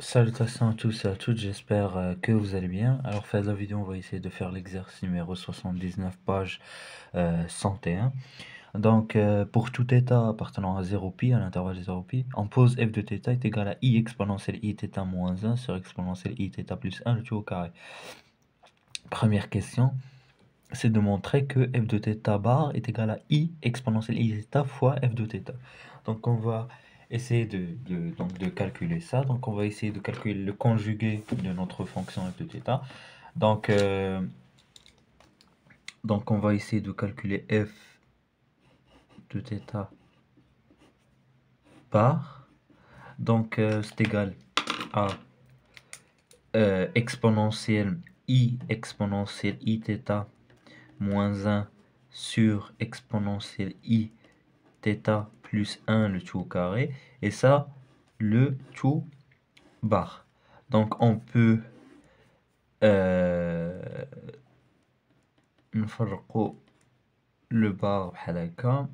Salutations à tous et à toutes, j'espère que vous allez bien. Alors, fin de la vidéo, on va essayer de faire l'exercice numéro 79, page 101. Donc, pour tout état appartenant à 0π, à l'intervalle de 0π, on pose f de θ est égal à i exponentielle iθ moins 1 sur exponentielle iθ plus 1, le tout au carré. Première question, c'est de montrer que f de θ bar est égal à i exponentielle iθ fois f de θ. Donc, on va essayer de calculer ça. Donc, on va essayer de calculer le conjugué de notre fonction f de θ. Donc, on va essayer de calculer f de θ bar. Donc, c'est égal à exponentielle i iθ moins 1 sur exponentielle i θ plus 1 le tout au carré, et ça le tout bar. Donc on peut نفرقوا le bar بحال هكا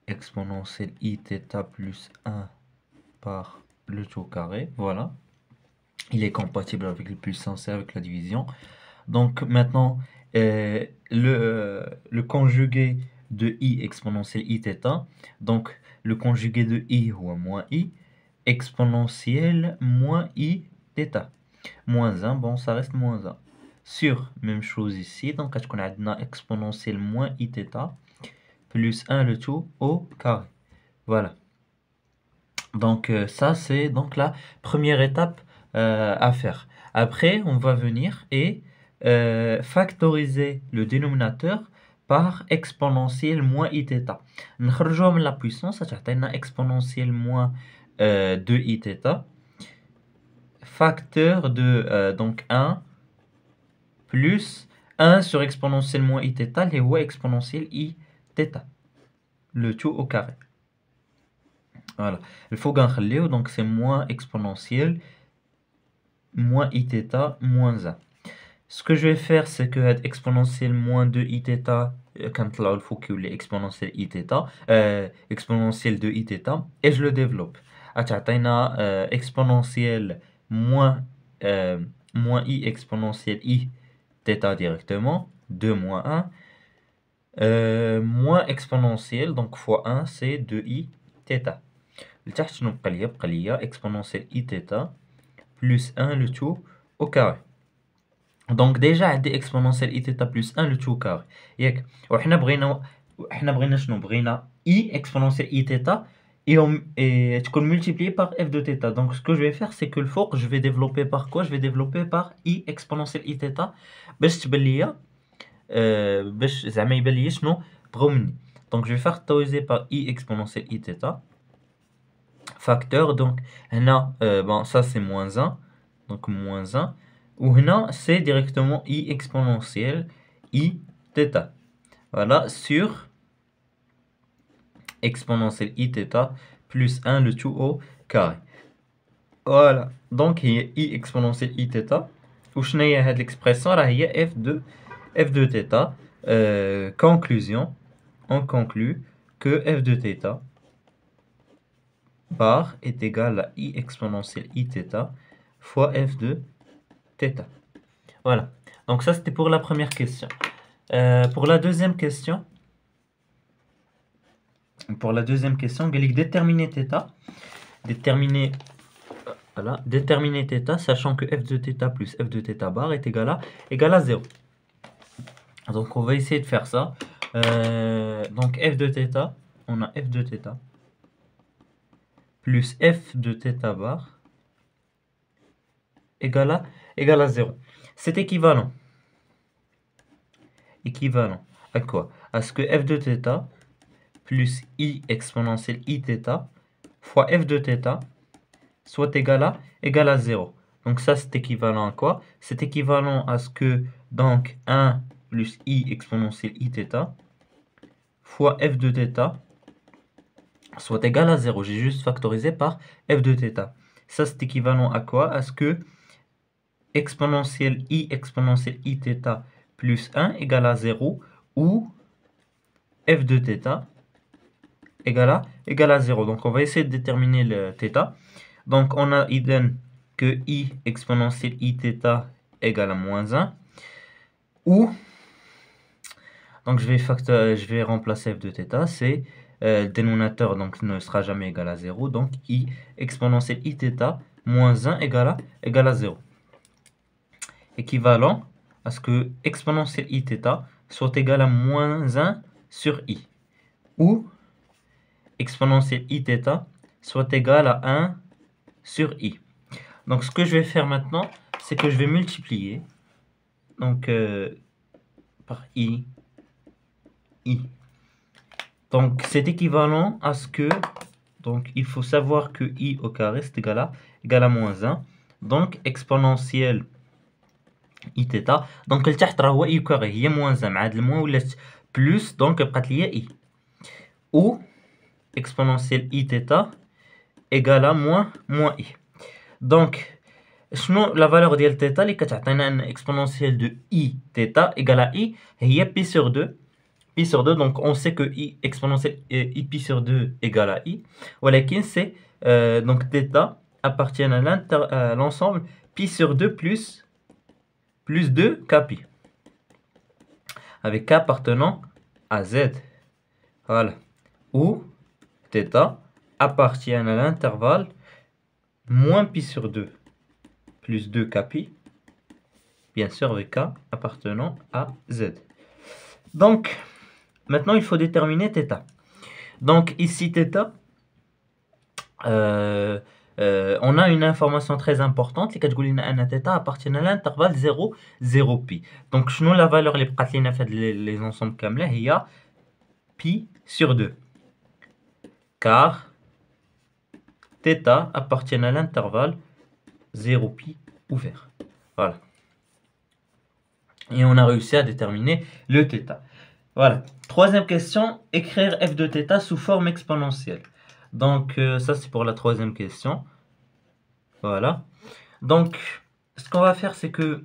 exponentielle iθ plus 1 par le tout au carré, voilà, il est compatible avec le puissance et avec la division. Donc maintenant le conjugué de i exponentielle iθ, donc le conjugué de i ou moins i exponentielle moins i θ moins 1, bon ça reste moins 1 sur même chose ici, donc on a exponentielle moins iθ plus 1 le tout au carré, voilà. Donc ça c'est donc la première étape à faire. Après on va venir et factoriser le dénominateur par exponentielle moins iθ. نخرجوها من la puissance تعطينا exponentielle moins 2iθ facteur de donc 1 plus 1 sur exponentielle moins iθ اللي هو exponentielle iθ le tout au carré. Voilà, il faut غنخليو donc c'est moins exponentielle moins iθ moins 1. Ce que je vais faire, c'est que exponentielle moins 2 iθ quand là il faut qu'il y ait exponentielle iθ exponentielle de iθ et je le développe. تعطينا exponentielle moins i exponentielle i θ directement 2 moins 1 moins exponentielle donc fois 1 c'est 2i θ. لتحت شنو بقى ليا exponentielle iθ plus 1 le tout au carré. Donc déjà عندي exponentielle iθ plus 1 le tout au carré ياك، وحنا بغينا شنو بغينا i exponentielle iθ et تكون multiplié par f de θ. Donc ce que je vais faire c'est que le فوق je vais développer par quoi? Je vais développer par i exponentielle iθ باش تبان ليا باش زعما يبان ليا شنو بغاو مني. Donc je vais factoriser par i exponentielle iθ facteur, donc هنا bon ça c'est moins 1 donc moins 1 ou هنا c'est directement i exponentielle i θ, voilà, sur exponentielle i θ plus 1 le tout au carré. Voilà, donc il y a i exponentielle i θ وشنو هي هاد l'expression راه هي f de θ. Conclusion, on conclut que f de θ bar est égal à i exponentielle iθ fois f de θ. Voilà, donc ça c'était pour la première question. Pour la deuxième question, déterminer θ, déterminer θ, sachant que f de θ plus f de θ bar est égal à 0. Donc on va essayer de faire ça. Donc f de θ, on a f de θ plus f de θ bar égale à 0. C'est équivalent. Équivalent à quoi? À ce que f de θ plus i exponentielle iθ fois f de θ soit égal à 0. Donc ça c'est équivalent à quoi? C'est équivalent à ce que donc 1 plus i exponentielle iθ fois f de θ soit égal à 0. J'ai juste factorisé par f de θ. Ça c'est équivalent à quoi? À ce que exponentielle i exponentielle iθ plus 1 égale à 0 ou f de θ égale à 0. Donc on va essayer de déterminer le θ. Donc, on a idem que I exponentielle Iθ égale à moins 1. Ou, donc je vais remplacer f de θ, c'est le dénominateur donc, ne sera jamais égal à 0. Donc, I exponentielle Iθ moins 1 égale à 0. Équivalent à ce que exponentielle Iθ soit égal à moins 1 sur I. Ou exponentielle Iθ soit égal à 1 sur I. Donc ce que je vais faire maintenant, c'est que je vais multiplier donc, par I. Donc c'est équivalent à ce que, donc il faut savoir que I au carré c'est égal à moins 1. Donc exponentielle Iθ. Donc لتحت راه هو I au carré هي moins 1 مع هاد الموان ولات plus donc بقات ليا I. Ou exponentielle Iθ égale à moins I. Donc شنو la valeur ديال θ اللي كتعطينا ان exponentielle de Iθ égale à I هي pi sur 2. Pi sur 2, donc on sait que I exponentielle I pi sur 2 égale à I. ولكن c'est donc θ appartient à l'ensemble pi sur 2 plus 2 kpi. Avec k appartenant à z. Voilà. Où θ appartient à l'intervalle moins pi sur 2 plus 2 kpi, bien sûr avec k appartenant à z. Donc, maintenant il faut déterminer θ. Donc ici θ, on a une information très importante qui dit que θ appartient à l'intervalle 0, 0 pi. Donc, شنو la valeur اللي بقات لينا في les ensembles كاملة هي pi sur 2. Car θ appartient à l'intervalle 0 pi ouvert. Voilà. Et on a réussi à déterminer le θ. Voilà. Troisième question, écrire f de θ sous forme exponentielle. Donc, ça c'est pour la troisième question. Voilà. Donc, ce qu'on va faire, c'est que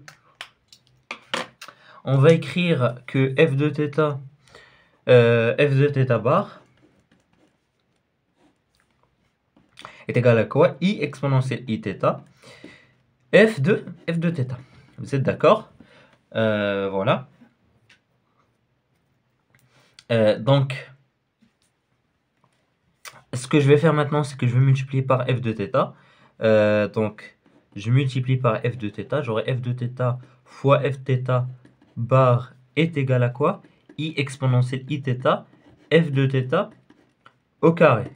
on va écrire que f de θ bar est égal à quoi? I exponentielle Iθ f de θ. Vous êtes d'accord? Voilà. Donc, ce que je vais faire maintenant, c'est que je vais multiplier par f de θ. Donc, je multiplie par f de θ. J'aurai f de θ fois f θ bar est égal à quoi? I exponentielle Iθ f de θ au carré.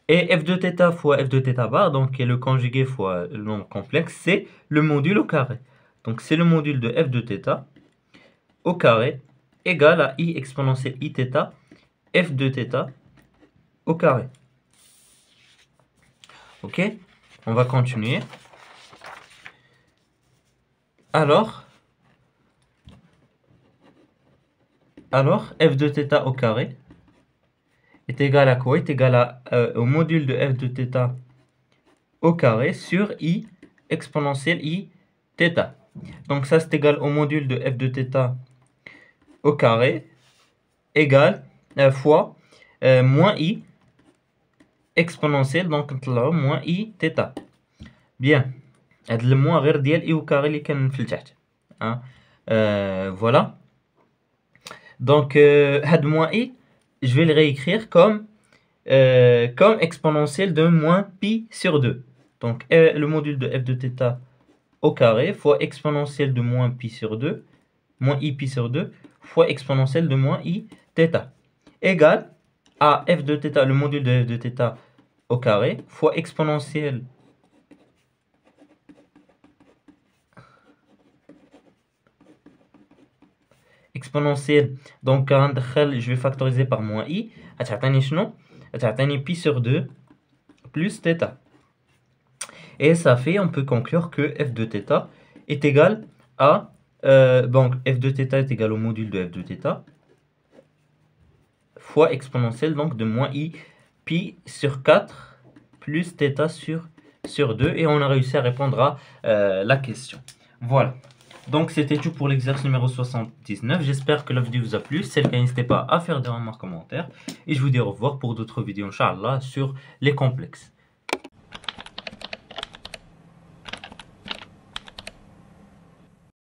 Et f de θ fois f de θ bar, donc qui est le conjugué fois le nombre complexe, c'est le module au carré. Donc c'est le module de f de θ au carré égal à I exponentielle Iθ f de θ au carré. Ok, on va continuer. Alors f de θ au carré est égal à quoi? Est égal au module de f de θ au carré sur I exponentielle Iθ. Donc ça c'est égal au module de f de θ au carré égal fois moins I exponentielle donc moins Iθ. Bien. هاد الموا غير ديال I au carré اللي كان في التحت. Voilà. Donc هاد moins I je vais le réécrire comme exponentielle de moins pi sur 2. Donc le module de f de θ au carré fois exponentielle de moins pi sur 2, moins I pi sur 2, fois exponentielle de moins Iθ, égale à f de θ, le module de f de θ au carré, fois exponentielle donc je vais factoriser par moins I, غتعطيني pi sur 2 plus θ. Et ça fait, on peut conclure que f de θ est égal à donc f de θ est égal au module de f de θ fois exponentielle donc de moins I pi sur 4 plus θ sur 2, et on a réussi à répondre à la question. Voilà. Donc c'était tout pour l'exercice numéro 79. J'espère que la vidéo vous a plu. Si c'est le cas, n'hésitez pas à faire des remarques en commentaire. Et je vous dis au revoir pour d'autres vidéos, Inch'Allah, sur les complexes.